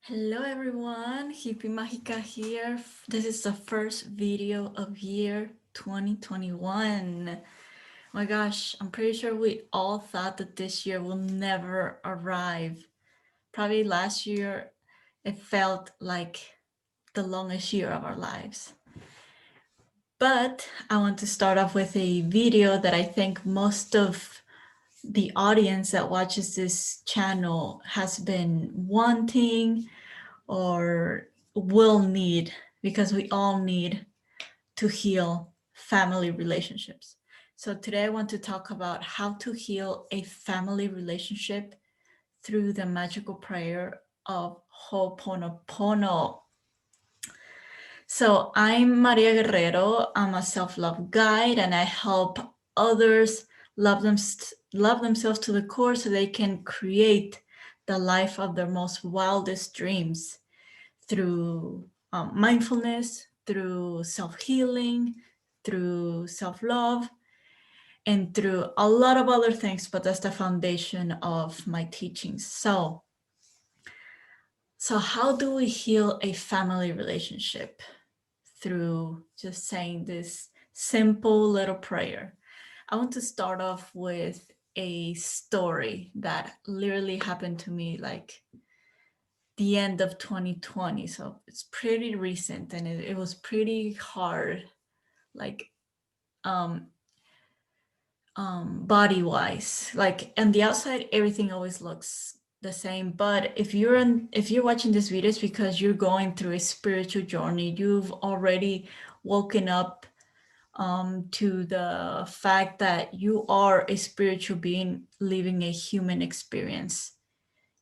Hello everyone, Hippie Magica here. This is the first video of year 2021. My gosh, I'm pretty sure we all thought that this year will never arrive. Probably last year, it felt like the longest year of our lives. But I want to start off with a video that I think most of the audience that watches this channel has been wanting or will need, because we all need to heal family relationships. So today I want to talk about how to heal a family relationship through the magical prayer of Ho'oponopono. So I'm Maria Guerrero. I'm a self-love guide and I help others love themselves to the core so they can create the life of their most wildest dreams through mindfulness, through self-healing, through self-love, and through a lot of other things, but that's the foundation of my teachings. So how do we heal a family relationship? Through just saying this simple little prayer. I want to start off with a story that literally happened to me like the end of 2020. So it's pretty recent and it was pretty hard, like um body wise. Like on the outside, everything always looks the same. But if you're watching this video, it's because you're going through a spiritual journey. You've already woken up to the fact that you are a spiritual being living a human experience.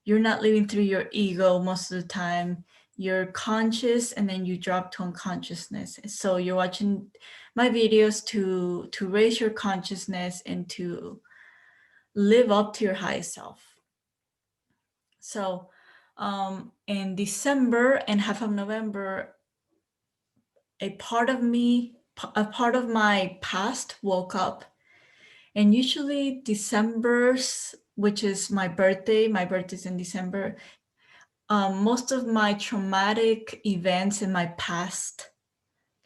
You're not living through your ego most of the time. You're conscious and then you drop to unconsciousness. So you're watching my videos to raise your consciousness and to live up to your highest self. So in December and half of November, a part of my past woke up. And usually December's, which is my birthday's in December, most of my traumatic events in my past,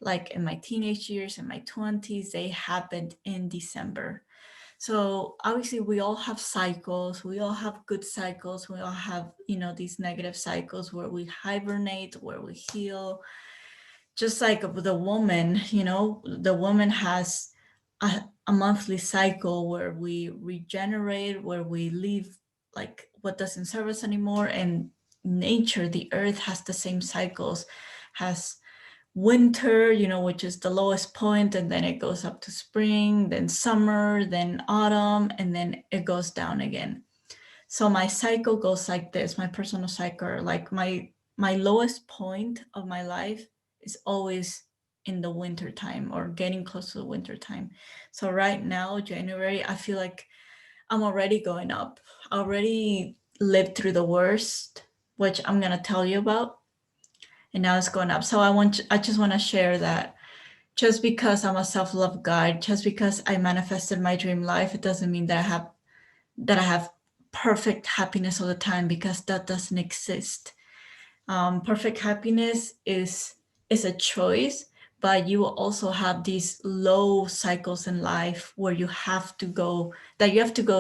like in my teenage years and my 20s, they happened in December. So obviously we all have cycles, we all have good cycles, we all have, these negative cycles where we hibernate, where we heal. Just like the woman, the woman has a monthly cycle where we regenerate, where we leave like what doesn't serve us anymore. And nature, the earth, has the same cycles, has winter, which is the lowest point, and then it goes up to spring, then summer, then autumn, and then it goes down again. So my cycle goes like this, my personal cycle, like my lowest point of my life is always in the winter time or getting close to the winter time. So right now, January, I feel like I'm already going up. I already lived through the worst, which I'm gonna tell you about, and now it's going up. So I just want to share that just because I'm a self-love guide, just because I manifested my dream life, it doesn't mean that I have perfect happiness all the time, because that doesn't exist. Perfect happiness is a choice, but you will also have these low cycles in life where you have to go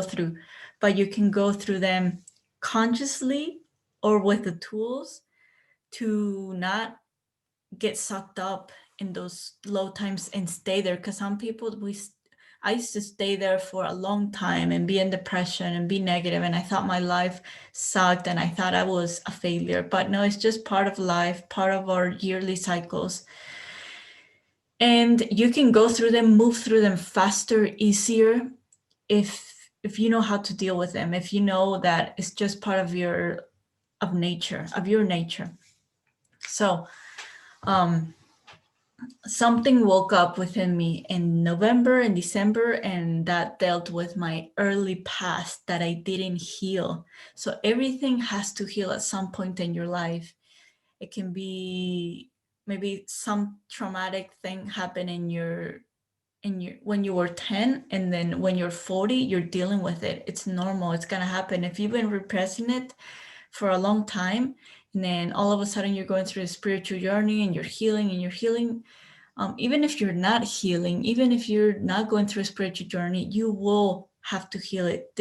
through, but you can go through them consciously or with the tools to not get sucked up in those low times and stay there. Because some people, I used to stay there for a long time and be in depression and be negative, and I thought my life sucked and I thought I was a failure. But no, it's just part of life, part of our yearly cycles. And you can go through them, move through them faster, easier, if you know how to deal with them, if you know that it's just part of your nature. So something woke up within me in November and December, and that dealt with my early past that I didn't heal. So everything has to heal at some point in your life. It can be maybe some traumatic thing happened in your when you were 10, and then when you're 40 you're dealing with it. It's normal, it's going to happen. If you've been repressing it for a long time, and then all of a sudden you're going through a spiritual journey and you're healing. Even if you're not healing, even if you're not going through a spiritual journey, you will have to heal it.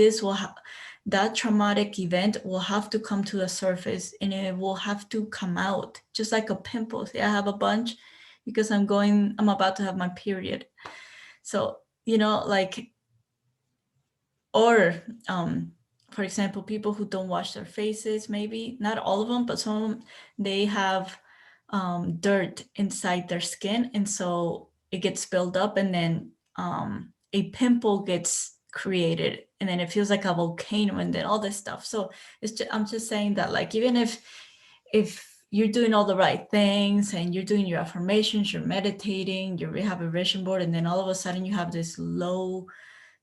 That traumatic event will have to come to the surface, and it will have to come out, just like a pimple. See, I have a bunch because I'm about to have my period. So, like, or for example, people who don't wash their faces, maybe not all of them, but some of them, they have dirt inside their skin, and so it gets built up, and then a pimple gets created, and then it feels like a volcano, and then all this stuff. So I'm just saying that, like, even if you're doing all the right things and you're doing your affirmations, you're meditating, you have a vision board, and then all of a sudden you have this low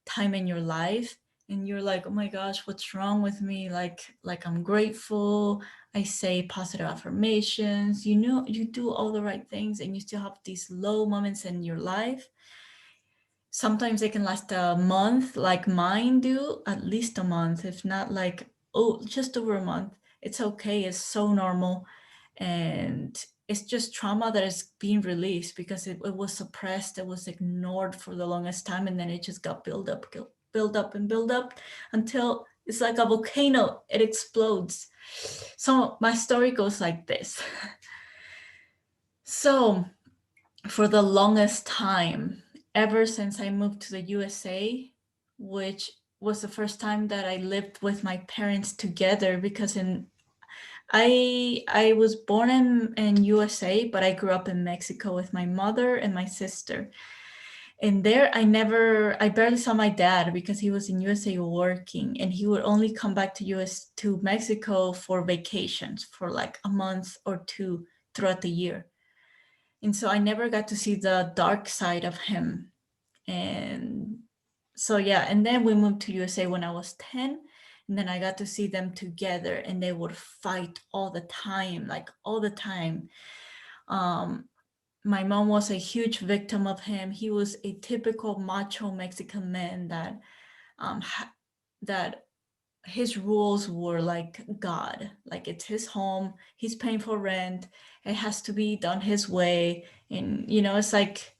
time in your life, and you're like, oh my gosh, what's wrong with me? Like I'm grateful, I say positive affirmations, you do all the right things, and you still have these low moments in your life. Sometimes they can last a month, like mine do, at least a month, if not like, oh, just over a month. It's okay, it's so normal. And it's just trauma that is being released because it was suppressed, it was ignored for the longest time, and then it just got build up and build up until it's like a volcano, it explodes. So my story goes like this. So for the longest time, ever since I moved to the USA, which was the first time that I lived with my parents together, because I was born in USA, but I grew up in Mexico with my mother and my sister. And there I barely saw my dad because he was in USA working, and he would only come back to Mexico for vacations for like a month or two throughout the year. And so I never got to see the dark side of him. And so yeah, and then we moved to USA when I was 10, and then I got to see them together, and they would fight all the time, like all the time. My mom was a huge victim of him. He was a typical macho Mexican man that his rules were like God. Like, it's his home, he's paying for rent, it has to be done his way. And it's like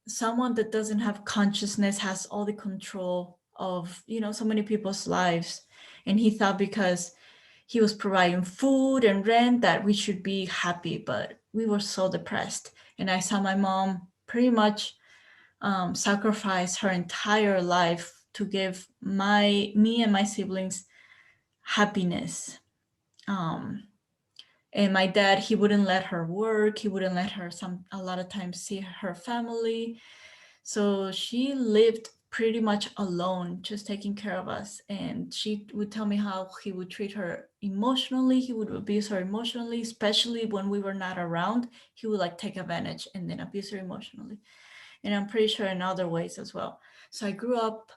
someone that doesn't have consciousness has all the control of so many people's lives. And he thought because he was providing food and rent that we should be happy, but we were so depressed. And I saw my mom pretty much sacrifice her entire life to give me and my siblings happiness. um, and my dad, he wouldn't let her work, he wouldn't let her a lot of times see her family. So she lived pretty much alone, just taking care of us. And she would tell me how he would treat her emotionally. He would abuse her emotionally, especially when we were not around. He would like take advantage and then abuse her emotionally. And I'm pretty sure in other ways as well. So I grew up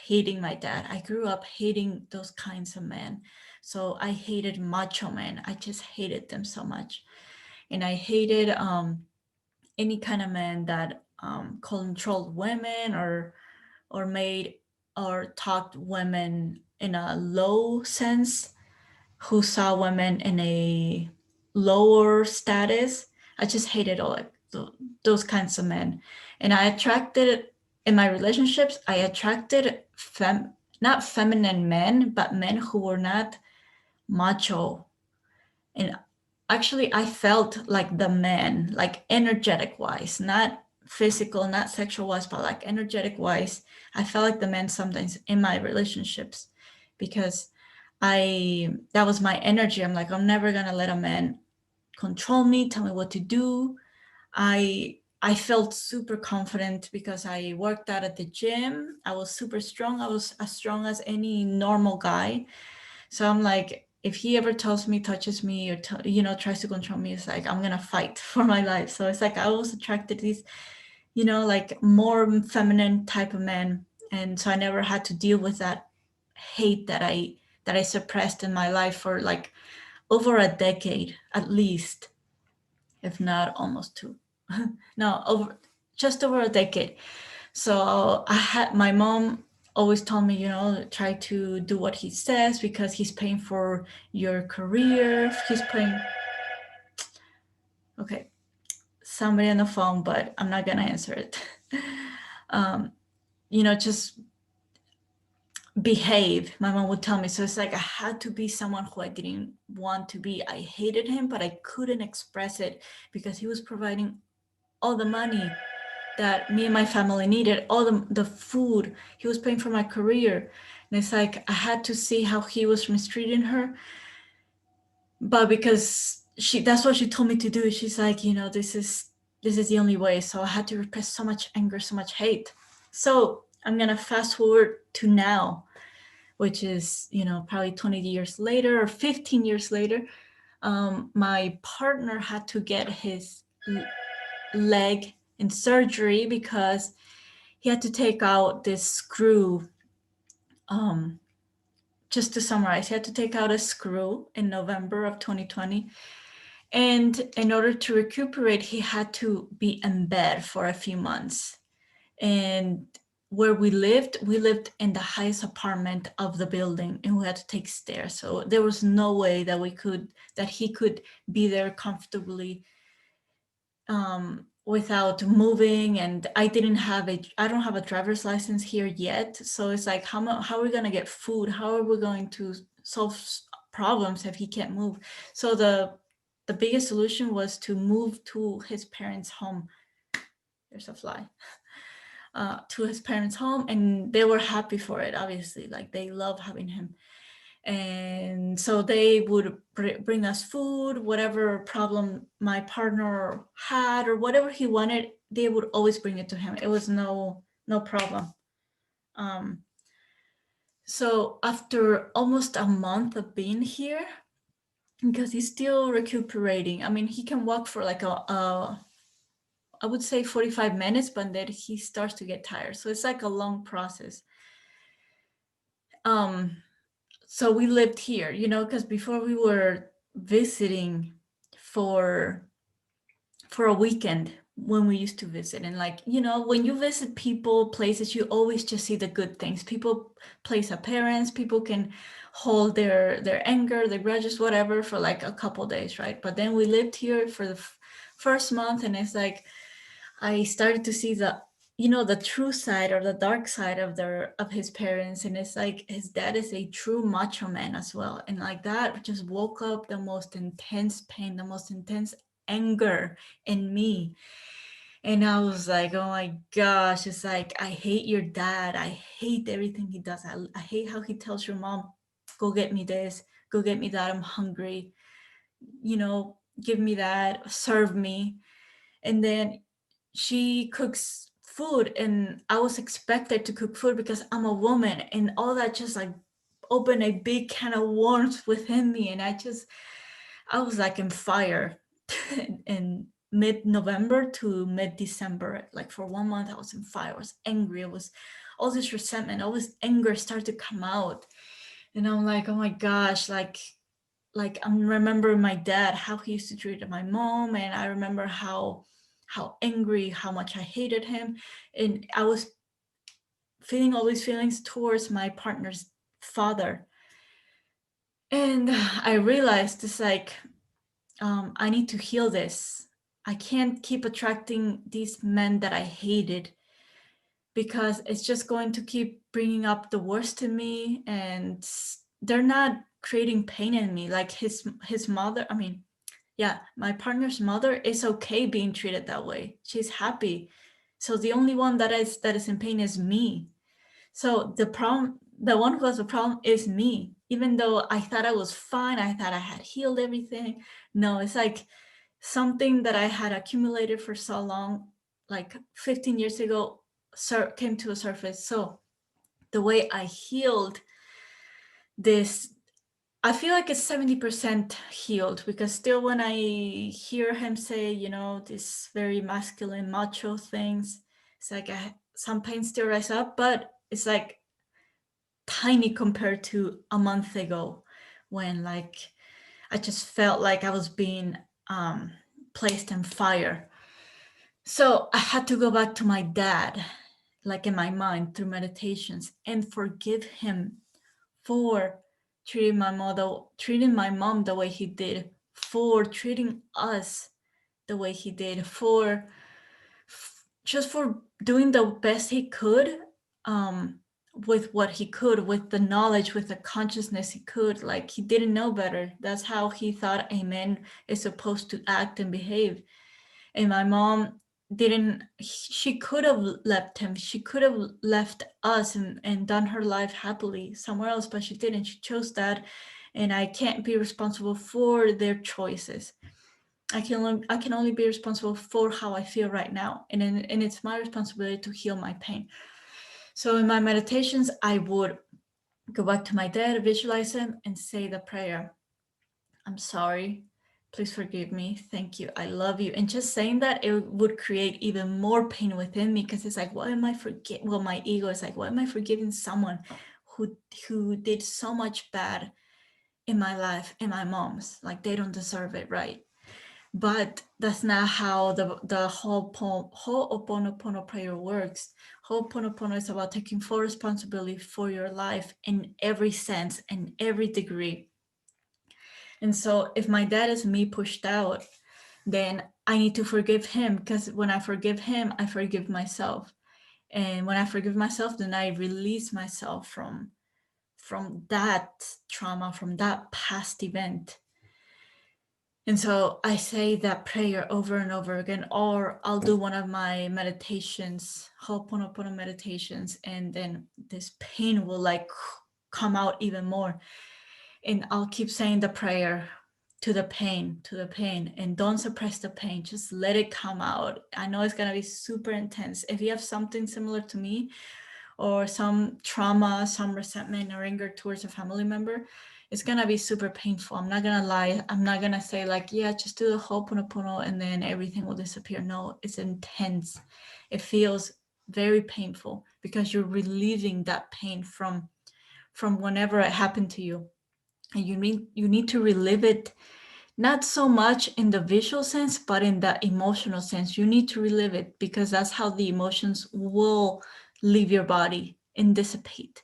hating my dad. I grew up hating those kinds of men. So I hated macho men. I just hated them so much. And I hated any kind of man that controlled women or made or talked women in a low sense, who saw women in a lower status. I just hated all like those kinds of men. And I attracted, in my relationships, I attracted not feminine men, but men who were not macho. And actually I felt like the man, like energetic wise, not physical, not sexual wise, but like energetic wise. I felt like the man sometimes in my relationships, because that was my energy. I'm like, I'm never gonna let a man control me, tell me what to do. I felt super confident because I worked out at the gym. I was super strong. I was as strong as any normal guy. So I'm like, if he ever tells me, touches me, or tries to control me, it's like I'm gonna fight for my life. So it's like I was attracted to these, like more feminine type of men, and so I never had to deal with that hate that I suppressed in my life for like over a decade at least, if not almost two. No, over just over a decade. So I had my mom. always told me, try to do what he says because he's paying for your career. He's paying. Okay, somebody on the phone, but I'm not gonna answer it. um, just behave, my mom would tell me. So it's like I had to be someone who I didn't want to be. I hated him, but I couldn't express it because he was providing all the money that me and my family needed, all the food. He was paying for my career. And it's like I had to see how he was mistreating her. But because that's what she told me to do. She's like, this is the only way. So I had to repress so much anger, so much hate. So I'm gonna fast forward to now, which is, probably 20 years later or 15 years later. My partner had to get his leg in surgery because he had to take out this screw. Just to summarize, he had to take out a screw in November of 2020. And in order to recuperate, he had to be in bed for a few months. And where we lived in the highest apartment of the building, and we had to take stairs. So there was no way that he could be there comfortably without moving. And I don't have a driver's license here yet. So it's like, how are we going to get food? How are we going to solve problems if he can't move? So the biggest solution was to move to his parents' home. There's a fly. To his parents' home, and they were happy for it. Obviously, like they love having him, and so they would bring us food, whatever problem my partner had or whatever he wanted. They would always bring it to him. It was no problem. So after almost a month of being here, because he's still recuperating. I mean, he can walk for like I would say 45 minutes, but then he starts to get tired. So it's like a long process. So we lived here, because before we were visiting for a weekend when we used to visit. And like, when you visit people, places, you always just see the good things. People place appearance, people can hold their anger, their grudges, whatever, for like a couple days, right? But then we lived here for the first month, and it's like I started to see the true side or the dark side of his parents. And it's like his dad is a true macho man as well. And like that just woke up the most intense pain, the most intense anger in me. And I was like, oh my gosh, it's like, I hate your dad. I hate everything he does. I hate how he tells your mom, go get me this, go get me that, I'm hungry, give me that, serve me. And then she cooks food, and I was expected to cook food because I'm a woman, and all that just like opened a big can of warmth within me. And I was like in fire in mid-November to mid-December. Like for 1 month I was in fire. I was angry. It was all this resentment, all this anger started to come out. And I'm like, oh my gosh, like I'm remembering my dad, how he used to treat my mom. And I remember how angry, how much I hated him. And I was feeling all these feelings towards my partner's father. And I realized it's like, I need to heal this. I can't keep attracting these men that I hated, because it's just going to keep bringing up the worst in me, and they're not creating pain in me. Like his mother, I mean, yeah, my partner's mother is okay being treated that way. She's happy. So the only one that is in pain is me. So the one who has a problem is me. Even though I thought I was fine, I thought I had healed everything. No, it's like something that I had accumulated for so long, like 15 years ago, came to a surface. So the way I healed this, I feel like it's 70% healed, because still when I hear him say, these very masculine macho things, it's like some pain still rise up, but it's like tiny compared to a month ago, when like I just felt like I was being placed in fire. So I had to go back to my dad. like in my mind through meditations, and forgive him for treating my mom the way he did, for treating us the way he did, for just for doing the best he could, um, with what he could, with the knowledge, with the consciousness he could. Like, he didn't know better. That's how he thought a man is supposed to act and behave. And my mom didn't, she could have left him, she could have left us and done her life happily somewhere else, but she didn't. She chose that, and I can't be responsible for their choices. I can only be responsible for how I feel right now, and it's my responsibility to heal my pain. So in my meditations, I would go back to my dad, visualize him, and say the prayer. I'm sorry. Please forgive me. Thank you. I love you. And just saying that, it would create even more pain within me, because it's like, why am I forget? Well, my ego is like, why am I forgiving someone who did so much bad in my life, and my mom's? Like, they don't deserve it, right? But that's not how the Ho'oponopono prayer works. Ho'oponopono is about taking full responsibility for your life in every sense and every degree. And so if my dad is me pushed out, then I need to forgive him, because when I forgive him, I forgive myself. And when I forgive myself, then I release myself from that trauma, from that past event. And so I say that prayer over and over again, or I'll do one of my meditations, Ho'oponopono meditations, and then this pain will like come out even more. And I'll keep saying the prayer to the pain, and don't suppress the pain. Just let it come out. I know it's gonna be super intense. If you have something similar to me, or some trauma, some resentment or anger towards a family member, it's gonna be super painful. I'm not gonna lie. I'm not gonna say like, yeah, just do the Ho'oponopono and then everything will disappear. No, it's intense. It feels very painful, because you're relieving that pain from whenever it happened to you. And you need to relive it, not so much in the visual sense, but in the emotional sense. You need to relive it, because that's how the emotions will leave your body and dissipate.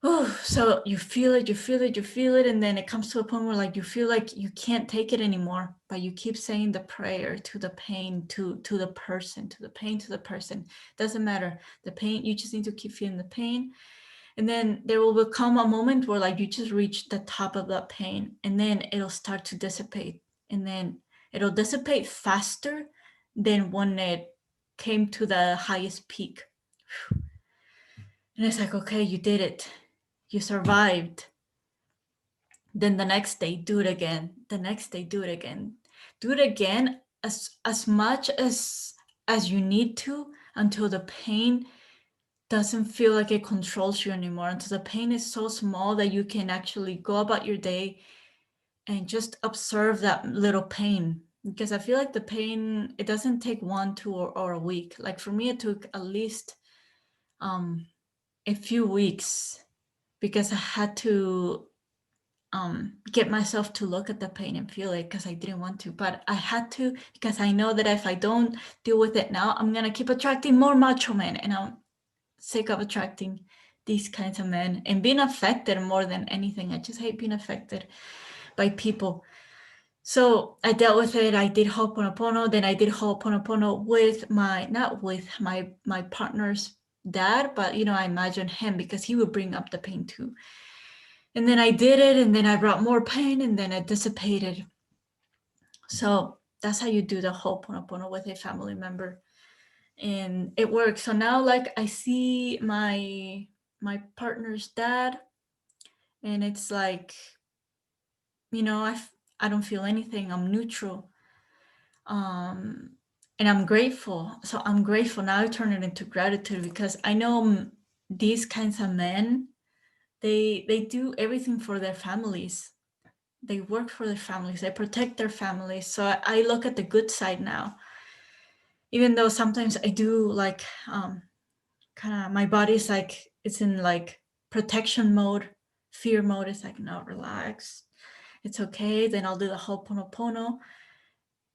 Oh, so you feel it, you feel it, you feel it, and then it comes to a point where like you feel like you can't take it anymore, but you keep saying the prayer to the pain, to the person, to the pain, to the person. Doesn't matter. The pain, you just need to keep feeling the pain. And then there will come a moment where like you just reach the top of that pain, and then it'll start to dissipate. And then it'll dissipate faster than when it came to the highest peak. And it's like, okay, you did it. You survived. Then the next day, do it again. The next day, do it again. Do it again as much as you need to, until the pain doesn't feel like it controls you anymore, until the pain is so small that you can actually go about your day and just observe that little pain. Because I feel like the pain, it doesn't take 1, 2, or a week. Like for me, it took at least a few weeks, because I had to get myself to look at the pain and feel it, because I didn't want to, but I had to, because I know that if I don't deal with it now, I'm gonna keep attracting more macho men, and I'm sick of attracting these kinds of men and being affected more than anything. I just hate being affected by people. So I dealt with it. I did Ho'oponopono. Then I did Ho'oponopono with not with my partner's dad, but I imagine him, because he would bring up the pain too. And then I did it, and then I brought more pain, and then it dissipated. So that's how you do the Ho'oponopono with a family member. And it works. So now, like, I see my partner's dad, and it's like, I don't feel anything. I'm neutral. And I'm grateful. So I'm grateful. Now I turn it into gratitude, because I know these kinds of men, they do everything for their families. They work for their families. They protect their families. So I look at the good side now, even though sometimes I do like kind of, my body's like, it's in like protection mode, fear mode. It's like, no, relax, it's okay. Then I'll do the Ho'oponopono,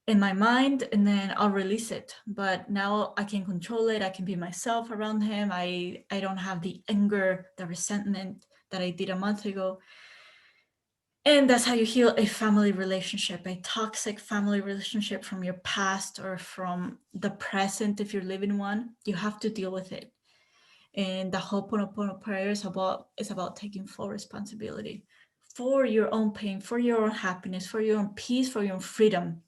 in my mind, and then I'll release it. But now I can control it. I can be myself around him. I don't have the anger, the resentment that I did a month ago. And that's how you heal a family relationship, a toxic family relationship from your past or from the present. If you're living one, you have to deal with it. And the Ho'oponopono prayer is about taking full responsibility for your own pain, for your own happiness, for your own peace, for your own freedom.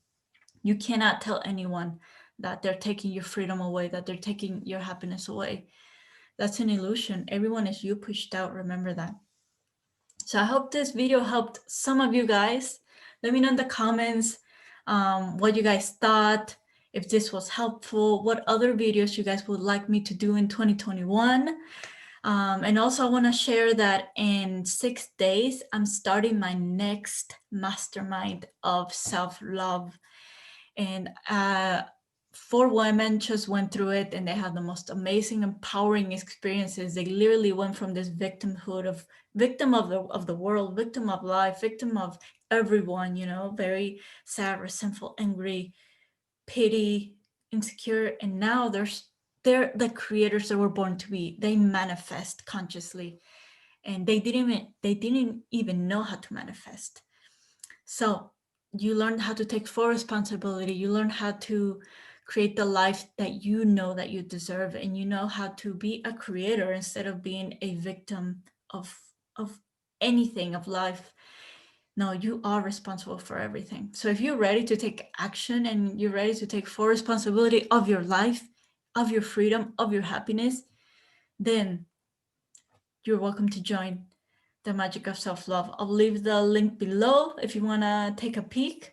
You cannot tell anyone that they're taking your freedom away, that they're taking your happiness away. That's an illusion. Everyone is you pushed out. Remember that. So I hope this video helped some of you guys. Let me know in the comments what you guys thought, if this was helpful, what other videos you guys would like me to do in 2021. And also I want to share that in 6 days, I'm starting my next mastermind of self-love. And 4 women just went through it, and they had the most amazing, empowering experiences. They literally went from this victimhood of victim of the world, victim of life, victim of everyone, you know, very sad, resentful, angry, pity, insecure, and now they're the creators that were born to be. They manifest consciously, and they didn't even know how to manifest. So you learn how to take full responsibility. You learn how to create the life that you know that you deserve, and you know how to be a creator instead of being a victim of anything of life. No, you are responsible for everything. So if you're ready to take action and you're ready to take full responsibility of your life, of your freedom, of your happiness, then you're welcome to join the magic of self-love. I'll leave the link below if you want to take a peek.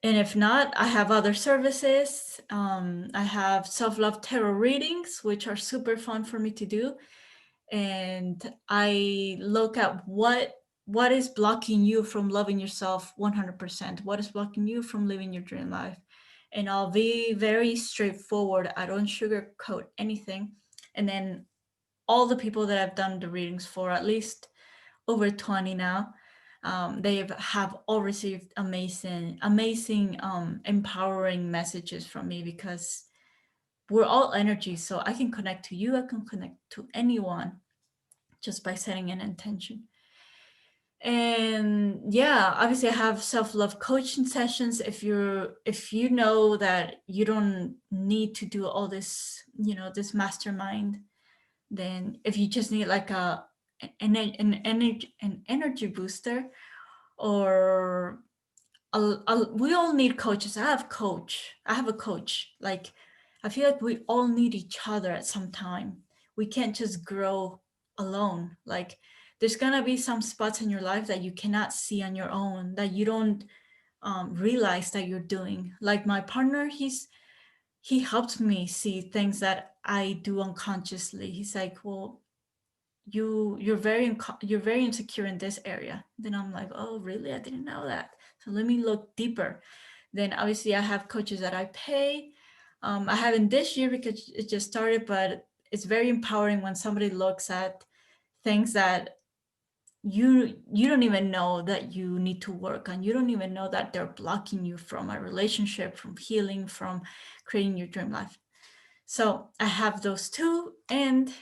And if not, I have other services. I have self-love tarot readings, which are super fun for me to do. And I look at what is blocking you from loving yourself 100%. What is blocking you from living your dream life? And I'll be very straightforward. I don't sugarcoat anything. And then all the people that I've done the readings for, at least over 20 now, they have all received amazing, empowering messages from me, because we're all energy. So I can connect to you. I can connect to anyone just by setting an intention. And yeah, obviously I have self-love coaching sessions. If you know that you don't need to do all this, you know, this mastermind, then if you just need like an energy booster, or we all need coaches. I have a coach. Like, I feel like we all need each other at some time. We can't just grow alone. Like, there's gonna be some spots in your life that you cannot see on your own, that you don't realize that you're doing. Like my partner, he helped me see things that I do unconsciously. He's like, well, you're very insecure in this area. Then I'm like, oh really? I didn't know that. So let me look deeper. Then obviously I have coaches that I pay. I haven't this year because it just started, but it's very empowering when somebody looks at things that you don't even know that you need to work on. You don't even know that they're blocking you from a relationship, from healing, from creating your dream life. So I have those two. And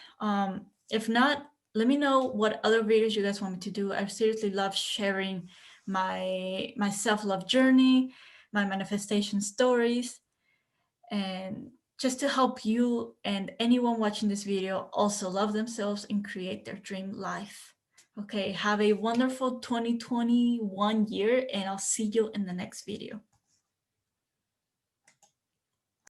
if not, let me know what other videos you guys want me to do. I seriously love sharing my self-love journey, my manifestation stories, and just to help you and anyone watching this video also love themselves and create their dream life. Okay, have a wonderful 2021 year, and I'll see you in the next video.